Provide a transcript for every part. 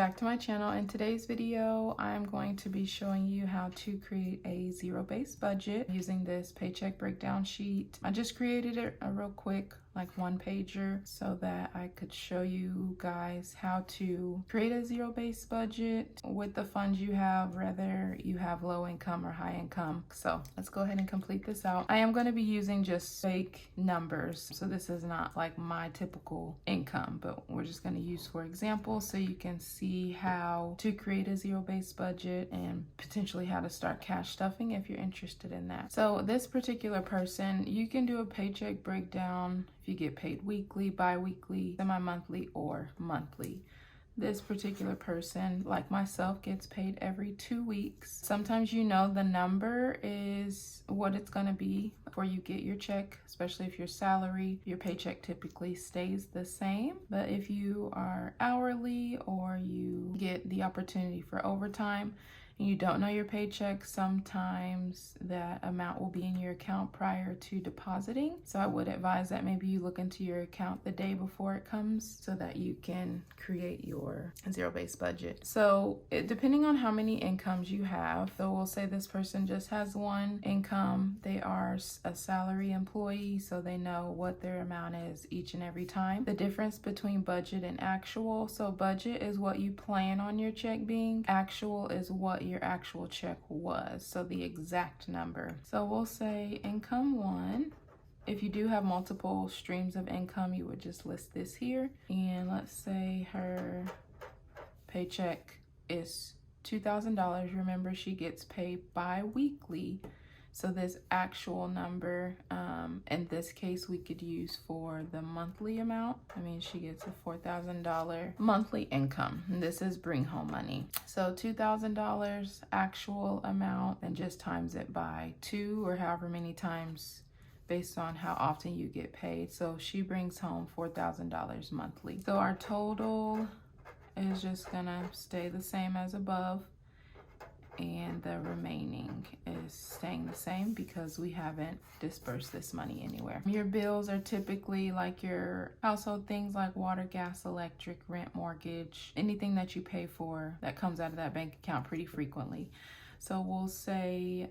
back to my channel. In today's video, I'm going to be showing you how to create a zero-based budget using this paycheck breakdown sheet. I just created it a real quick, like one pager, so that I could show you guys how to create a zero-based budget with the funds you have, whether you have low income or high income. So let's go ahead and complete this out. I am going to be using just fake numbers, so this is not like my typical income, but we're just going to use for example so you can see how to create a zero-based budget and potentially how to start cash stuffing if you're interested in that. So this particular person, you can do a paycheck breakdown if you get paid weekly, bi-weekly, semi-monthly, or monthly. This particular person, like myself, gets paid every 2 weeks. Sometimes you know the number is what it's going to be before you get your check, especially if your salary, your paycheck typically stays the same. But if you are hourly or you get the opportunity for overtime, and you don't know your paycheck, sometimes that amount will be in your account prior to depositing. So I would advise that maybe you look into your account the day before it comes so that you can create your zero-based budget. So depending on how many incomes you have, so we'll say this person just has one income. They are a salary employee, so they know what their amount is each and every time. The difference between budget and actual. So budget is what you plan on your check being. Actual is what your actual check was, so the exact number. So we'll say income 1. If you do have multiple streams of income, you would just list this here. And let's say her paycheck is $2,000. Remember, she gets paid bi-weekly. So this actual number, in this case, we could use for the monthly amount. I mean, she gets a $4,000 monthly income. And this is bring home money. So $2,000 actual amount, and just times it by 2 or however many times based on how often you get paid. So she brings home $4,000 monthly. So our total is just gonna stay the same as above, and the remaining is staying the same because we haven't dispersed this money anywhere. Your bills are typically like your household things like water, gas, electric, rent, mortgage, anything that you pay for that comes out of that bank account pretty frequently. So we'll say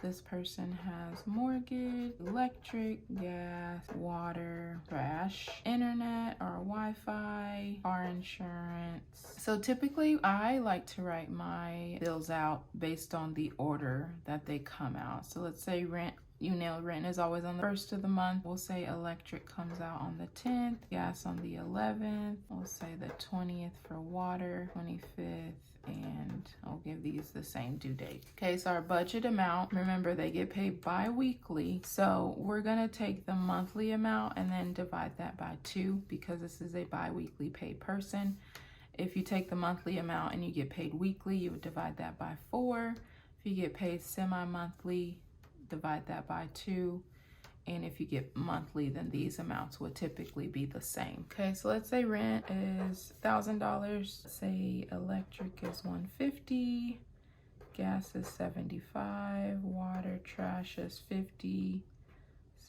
this person has mortgage, electric, gas, water, trash, internet or Wi-Fi, car insurance. So typically I like to write my bills out based on the order that they come out. So let's say rent. You know, rent is always on the 1st of the month. We'll say electric comes out on the 10th, gas on the 11th. We'll say the 20th for water, 25th, and I'll give these the same due date. Okay, so our budget amount, remember they get paid bi-weekly. So we're gonna take the monthly amount and then divide that by 2 because this is a bi-weekly paid person. If you take the monthly amount and you get paid weekly, you would divide that by 4. If you get paid semi-monthly, divide that by 2, and if you get monthly, then these amounts would typically be the same. Okay, so let's say rent is $1,000. Say electric is $150, gas is $75, water, trash is $50,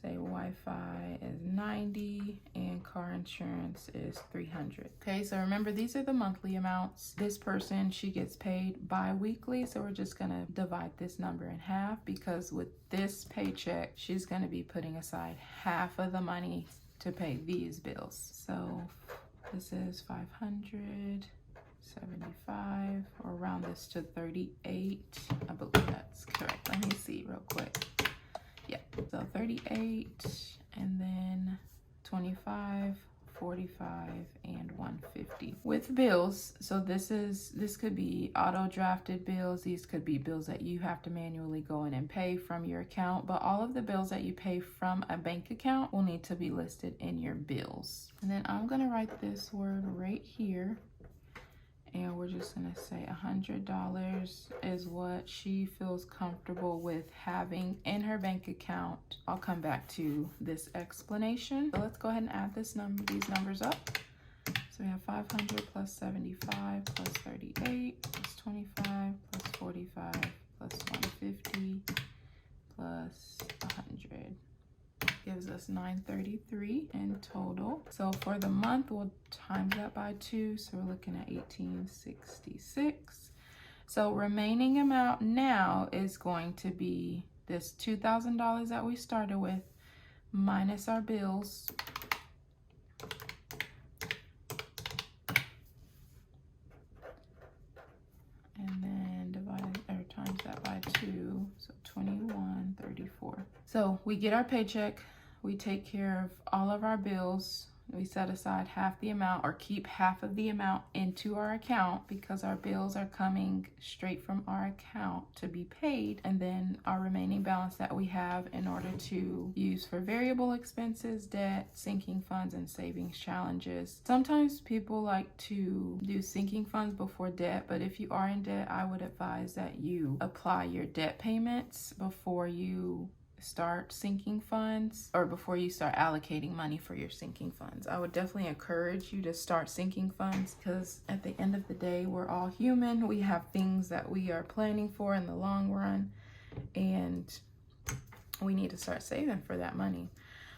say Wi-Fi is $90, and car insurance is $300. Okay, so remember these are the monthly amounts. This person, she gets paid bi-weekly, so we're just gonna divide this number in half because with this paycheck, she's gonna be putting aside half of the money to pay these bills. So this is 575, or round this to 38. I believe that's correct. Let me see real quick. Yeah, so 38, and then 25, 45, and 150. With bills, so this could be auto drafted bills. These could be bills that you have to manually go in and pay from your account, but all of the bills that you pay from a bank account will need to be listed in your bills. And then I'm gonna write this word right here. And we're just gonna say $100 is what she feels comfortable with having in her bank account. I'll come back to this explanation. So let's go ahead and add these numbers up. So we have 500 plus 75 plus 38 plus 25 plus 45 plus 150 plus 100 gives us that's $933 in total. So for the month, we'll times that by 2, so we're looking at $1,866. So remaining amount now is going to be this $2,000 that we started with minus our bills. And then divide or times that by 2, so $21.34. So we get our paycheck, we take care of all of our bills, we set aside half the amount or keep half of the amount into our account because our bills are coming straight from our account to be paid, and then our remaining balance that we have in order to use for variable expenses, debt, sinking funds, and savings challenges. Sometimes people like to do sinking funds before debt, but if you are in debt, I would advise that you apply your debt payments before you start sinking funds, or before you start allocating money for your sinking funds. I would definitely encourage you to start sinking funds because at the end of the day, we're all human. We have things that we are planning for in the long run, and we need to start saving for that money.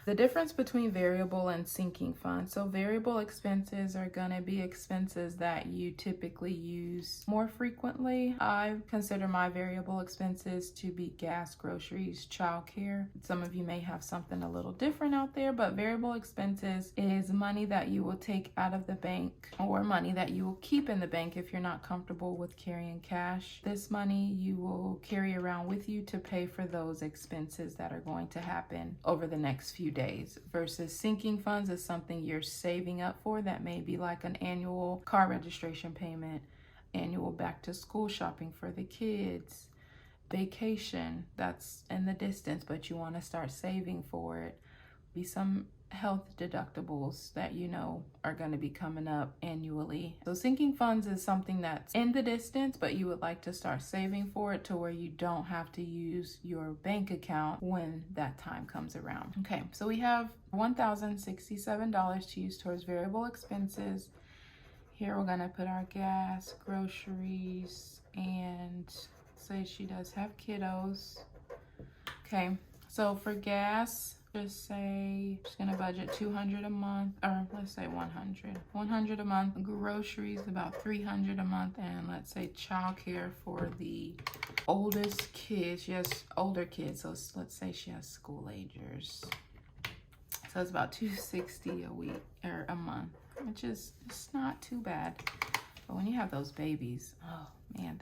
The difference between variable and sinking funds. So variable expenses are going to be expenses that you typically use more frequently. I consider my variable expenses to be gas, groceries, childcare. Some of you may have something a little different out there, but variable expenses is money that you will take out of the bank or money that you will keep in the bank if you're not comfortable with carrying cash. This money you will carry around with you to pay for those expenses that are going to happen over the next few days, versus sinking funds is something you're saving up for that may be like an annual car registration payment, annual back to school shopping for the kids, vacation that's in the distance but you want to start saving for it, be some health deductibles that you know are going to be coming up annually. So sinking funds is something that's in the distance but you would like to start saving for it to where you don't have to use your bank account when that time comes around. Okay, so we have $1,067 to use towards variable expenses. Here we're going to put our gas, groceries, and say she does have kiddos. Okay, so for gas, just say just gonna budget $200 a month, or let's say $100 a month. Groceries about $300 a month, and let's say childcare for the oldest kids. She has older kids, so let's say she has school agers. So it's about $260 a week or a month, which is it's not too bad. But when you have those babies, oh man,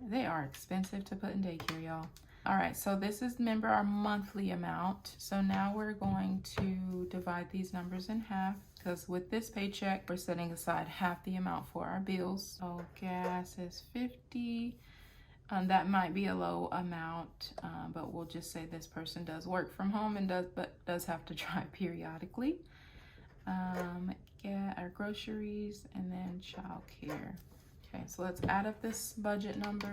they are expensive to put in daycare, y'all. All right, so this is, remember, our monthly amount. So now we're going to divide these numbers in half because with this paycheck, we're setting aside half the amount for our bills. So gas is $50. That might be a low amount, but we'll just say this person does work from home and does have to drive periodically. Our groceries and then childcare. Okay, so let's add up this budget number.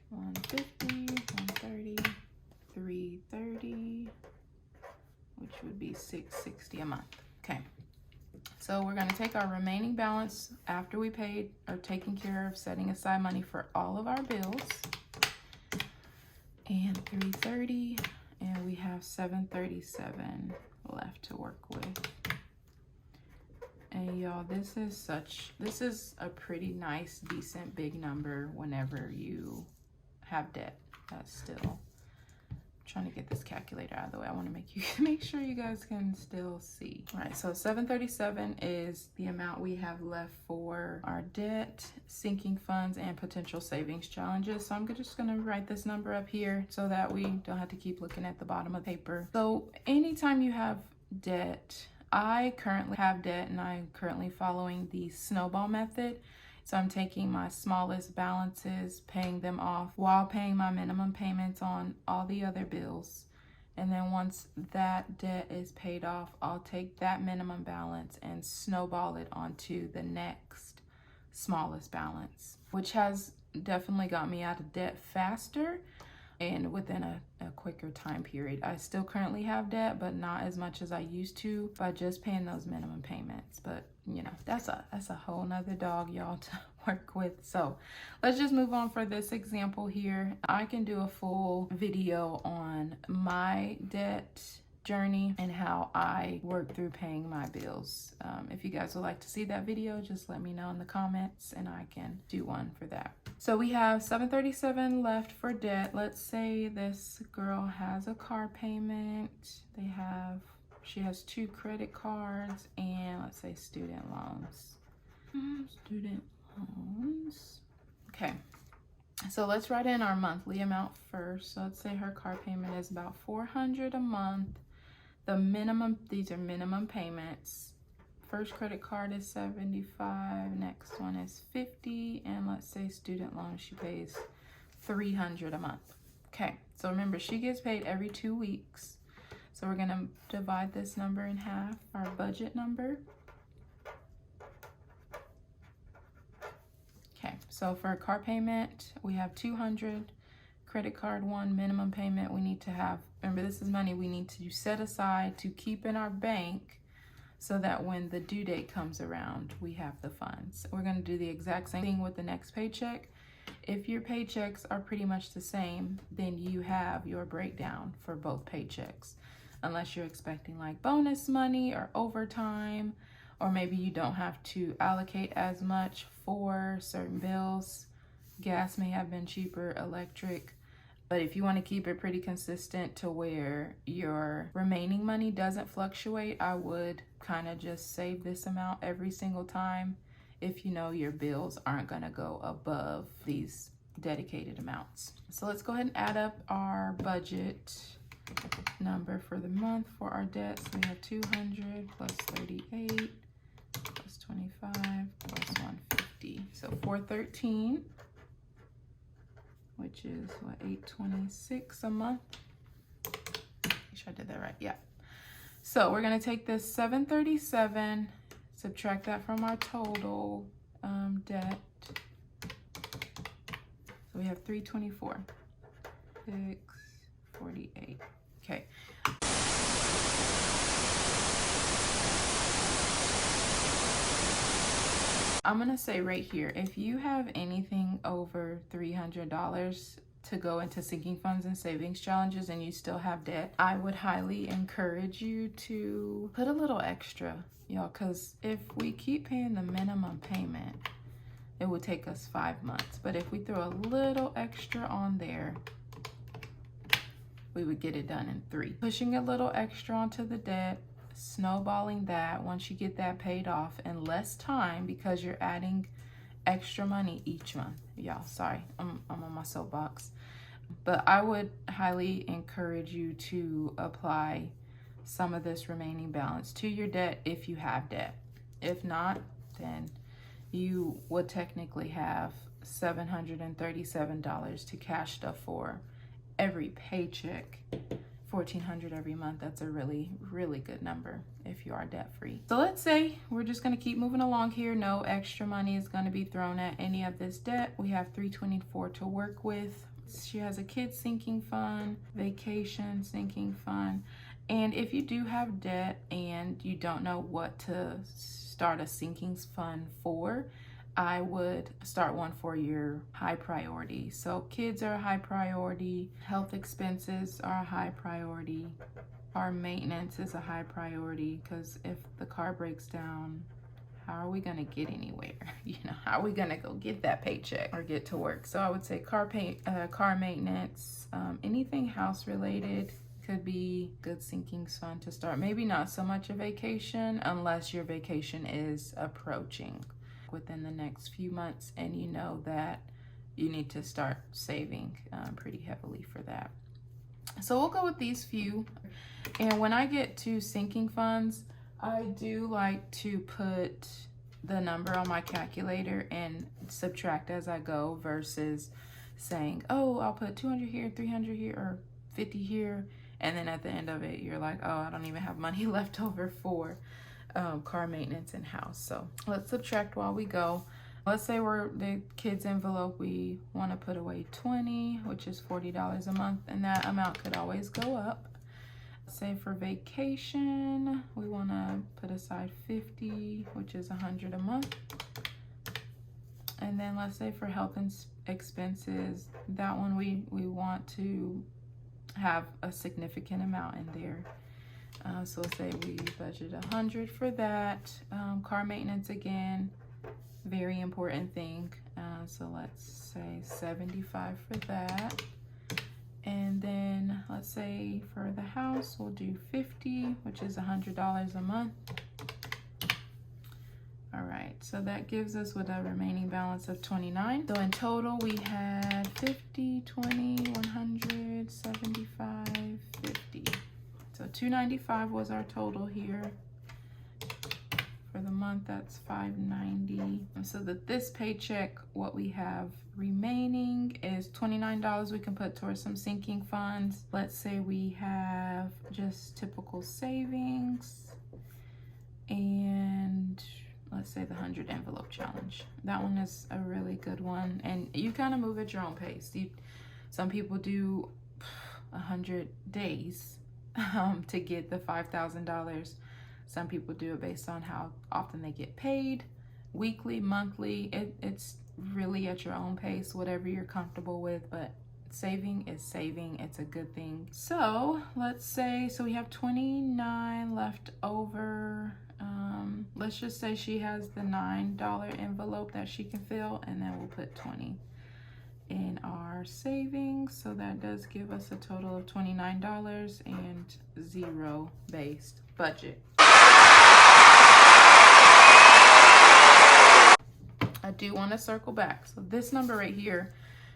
150, 130, 330, which would be $660 a month. Okay, so we're going to take our remaining balance after we paid or taken care of setting aside money for all of our bills, and 330, and we have 737 left to work with. And y'all, this is a pretty nice, decent, big number whenever you have debt. That's still, I'm trying to get this calculator out of the way. I want to make sure you guys can still see. All right, so 737 is the amount we have left for our debt, sinking funds, and potential savings challenges. So I'm just going to write this number up here so that we don't have to keep looking at the bottom of the paper. So anytime you have debt, I currently have debt and I'm currently following the Snowball method. So I'm taking my smallest balances, paying them off while paying my minimum payments on all the other bills. And then once that debt is paid off, I'll take that minimum balance and snowball it onto the next smallest balance, which has definitely got me out of debt faster and within a quicker time period. I still currently have debt, but not as much as I used to by just paying those minimum payments. But you know, that's a whole nother dog, y'all, to work with. So let's just move on for this example here. I can do a full video on my debt journey and how I work through paying my bills. If you guys would like to see that video, just let me know in the comments and I can do one for that. So we have $737 left for debt. Let's say this girl has a car payment. She has 2 credit cards and let's say student loans. Student loans. Okay. So let's write in our monthly amount first. So let's say her car payment is about $400 a month. The minimum, these are minimum payments. First credit card is $75, next one is $50, and let's say student loan, she pays $300 a month. Okay, so remember, she gets paid every 2 weeks. So we're gonna divide this number in half, our budget number. Okay, so for a car payment, we have $200. Credit card 1, minimum payment we need to have. Remember, this is money we need to set aside to keep in our bank so that when the due date comes around, we have the funds. We're gonna do the exact same thing with the next paycheck. If your paychecks are pretty much the same, then you have your breakdown for both paychecks. Unless you're expecting like bonus money or overtime, or maybe you don't have to allocate as much for certain bills. Gas may have been cheaper, electric. But if you want to keep it pretty consistent to where your remaining money doesn't fluctuate, I would kind of just save this amount every single time if you know your bills aren't going to go above these dedicated amounts. So let's go ahead and add up our budget number for the month for our debts. We have 200 plus 38 plus 25 plus 150. So 413. Which is what, $826 a month. Make sure I did that right. Yeah. So we're gonna take this 737, subtract that from our total debt. So we have 324. 648. Okay. I'm gonna say right here, if you have anything over $300 to go into sinking funds and savings challenges and you still have debt, I would highly encourage you to put a little extra, y'all, because if we keep paying the minimum payment, it would take us 5 months. But if we throw a little extra on there, we would get it done in 3. Pushing a little extra onto the debt, snowballing that once you get that paid off in less time because you're adding extra money each month. Y'all, sorry, I'm on my soapbox. But I would highly encourage you to apply some of this remaining balance to your debt if you have debt. If not, then you would technically have $737 to cash stuff for every paycheck. $1,400 every month. That's a really, really good number if you are debt free. So let's say we're just going to keep moving along here. No extra money is going to be thrown at any of this debt. We have 324 to work with. She has a kid sinking fund, vacation sinking fund. And if you do have debt and you don't know what to start a sinking fund for, I would start one for your high priority. So kids are a high priority, health expenses are a high priority, car maintenance is a high priority, because if the car breaks down, how are we gonna get anywhere? You know, how are we gonna go get that paycheck or get to work? So I would say car maintenance, anything house related could be good sinking fund to start. Maybe not so much a vacation unless your vacation is approaching within the next few months and you know that you need to start saving pretty heavily for that. So we'll go with these few. And when I get to sinking funds, I do like to put the number on my calculator and subtract as I go versus saying, oh, I'll put 200 here, 300 here, or 50 here. And then at the end of it, you're like, oh, I don't even have money left over for car maintenance and house. So let's subtract while we go. Let's say we're the kids envelope, we want to put away 20, which is $40 a month, and that amount could always go up. Say for vacation, we want to put aside 50, which is 100 a month. And then let's say for health expenses, that one we want to have a significant amount in there. So let's say we budget 100 for that. Car maintenance again, very important thing. So let's say 75 for that. And then let's say for the house, we'll do 50, which is $100 a month. All right, so that gives us with a remaining balance of 29. So in total, we had 50, 20, 100, 75, 50. So 295 was our total here. For the month, that's 590. So that this paycheck, what we have remaining is $29 we can put towards some sinking funds. Let's say we have just typical savings, and let's say the 100 envelope challenge. That one is a really good one, and you kind of move at your own pace. Some people do 100 days to get the $5,000. Some people do it based on how often they get paid, weekly, monthly. It's really at your own pace, whatever you're comfortable with, but saving is saving. It's a good thing. So let's say, so we have 29 left over. Let's just say she has the $9 envelope that she can fill, and then we'll put 20 in our savings. So that does give us a total of $29 and zero based budget. I do want to circle back. So this number right here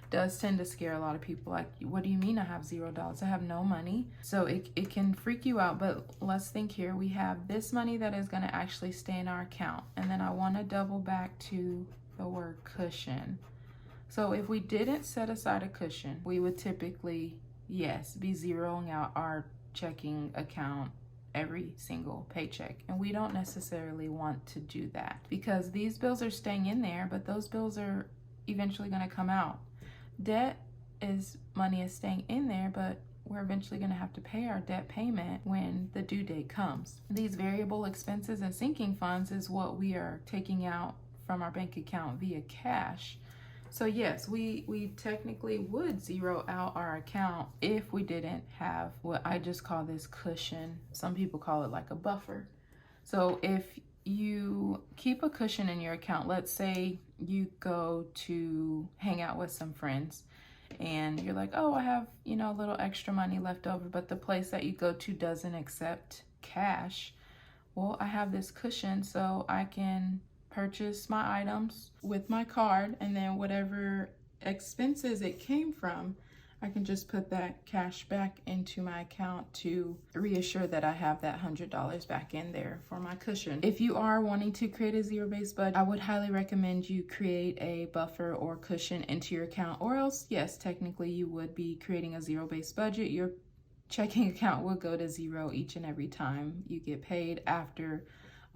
does tend to scare a lot of people. Like, what do you mean I have $0? I have no money. So it can freak you out, but let's think here. We have this money that is going to actually stay in our account. And then I want to double back to the word cushion. So if we didn't set aside a cushion, we would typically, yes, be zeroing out our checking account every single paycheck, and we don't necessarily want to do that because these bills are staying in there, but those bills are eventually going to come out. Debt is money is staying in there, but we're eventually going to have to pay our debt payment when the due date comes. These variable expenses and sinking funds is what we are taking out from our bank account via cash. So yes, we technically would zero out our account if we didn't have what I just call this cushion. Some people call it like a buffer. So if you keep a cushion in your account, let's say you go to hang out with some friends and you're like, oh, I have, a little extra money left over, but the place that you go to doesn't accept cash. Well, I have this cushion so I can purchase my items with my card, and then whatever expenses it came from, I can just put that cash back into my account to reassure that I have that $100 back in there for my cushion. If you are wanting to create a zero-based budget, I would highly recommend you create a buffer or cushion into your account, or else, yes, technically you would be creating a zero-based budget. Your checking account will go to zero each and every time you get paid after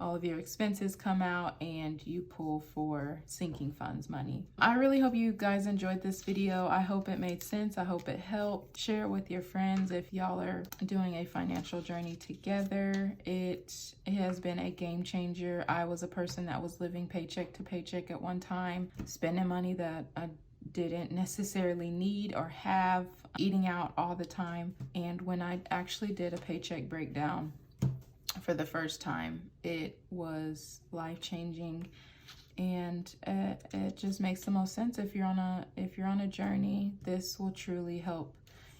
all of your expenses come out and you pull for sinking funds money. I really hope you guys enjoyed this video. I hope it made sense. I hope it helped. Share it with your friends if y'all are doing a financial journey together. It has been a game changer. I was a person that was living paycheck to paycheck at one time, spending money that I didn't necessarily need or have, eating out all the time. And when I actually did a paycheck breakdown for the first time, it was life-changing, and it just makes the most sense. If you're on a journey, this will truly help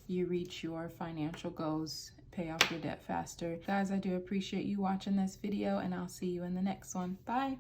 you reach your financial goals, pay off your debt faster. Guys, I do appreciate you watching this video, and I'll see you in the next one. Bye.